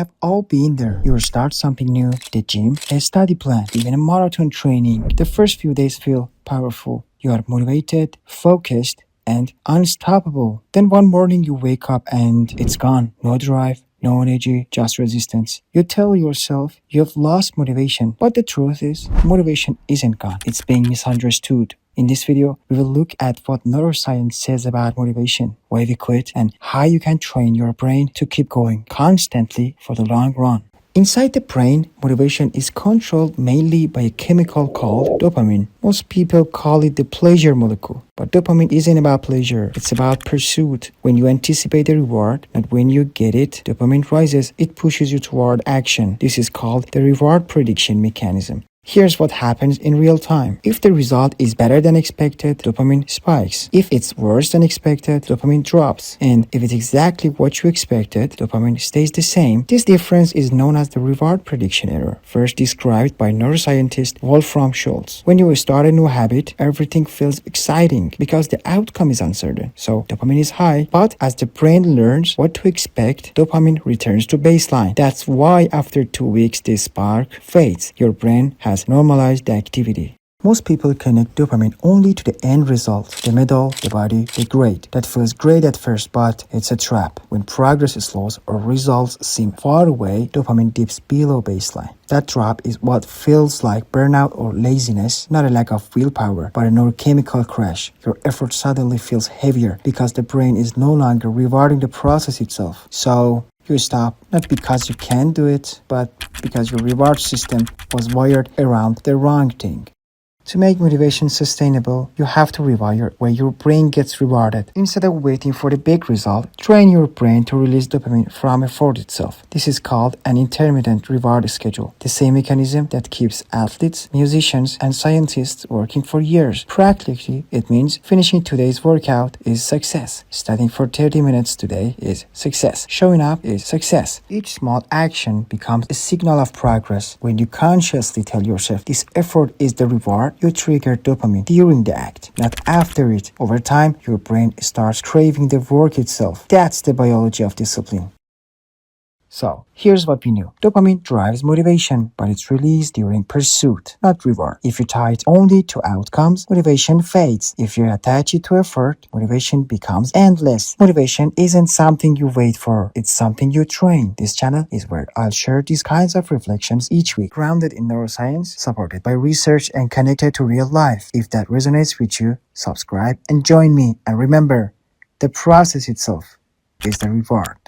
Have all been there. You start something new, the gym, a study plan, even a marathon training. The first few days feel powerful. You are motivated, focused, and unstoppable. Then one morning you wake up and it's gone. No drive, no energy, just resistance. You tell yourself you have lost motivation, but the truth is, motivation isn't gone. It's being misunderstood. In this video, we will look at what neuroscience says about motivation, why we quit, and how you can train your brain to keep going constantly for the long run. Inside the brain, motivation is controlled mainly by a chemical called dopamine. Most people call it the pleasure molecule. But dopamine isn't about pleasure, it's about pursuit. When you anticipate a reward, not when you get it, dopamine rises, it pushes you toward action. This is called the reward prediction mechanism. Here's what happens in real time. If the result is better than expected, dopamine spikes. If it's worse than expected, dopamine drops. And if it's exactly what you expected, dopamine stays the same. This difference is known as the reward prediction error, first described by neuroscientist Wolfram Schultz. When you start a new habit, everything feels exciting because the outcome is uncertain. So dopamine is high, but as the brain learns what to expect, dopamine returns to baseline. That's why after 2 weeks, this spark fades. Your brain has normalized the activity. Most people connect dopamine only to the end result, the middle, the body, the grade. That feels great at first, but it's a trap. When progress slows or results seem far away, dopamine dips below baseline. That drop is what feels like burnout or laziness, not a lack of willpower, but a neurochemical crash. Your effort suddenly feels heavier because the brain is no longer rewarding the process itself. So you stop, not because you can't do it, but because your reward system was wired around the wrong thing. To make motivation sustainable, you have to rewire where your brain gets rewarded. Instead of waiting for the big result, train your brain to release dopamine from effort itself. This is called an intermittent reward schedule, the same mechanism that keeps athletes, musicians, and scientists working for years. Practically, it means finishing today's workout is success. Studying for 30 minutes today is success. Showing up is success. Each small action becomes a signal of progress. When you consciously tell yourself this effort is the reward, you trigger dopamine during the act, not after it. Over time, your brain starts craving the work itself. That's the biology of discipline. So, here's what we knew. Dopamine drives motivation, but it's released during pursuit, not reward. If you tie it only to outcomes, motivation fades. If you attach it to effort, motivation becomes endless. Motivation isn't something you wait for, it's something you train. This channel is where I'll share these kinds of reflections each week, grounded in neuroscience, supported by research, and connected to real life. If that resonates with you, subscribe and join me. And remember, the process itself is the reward.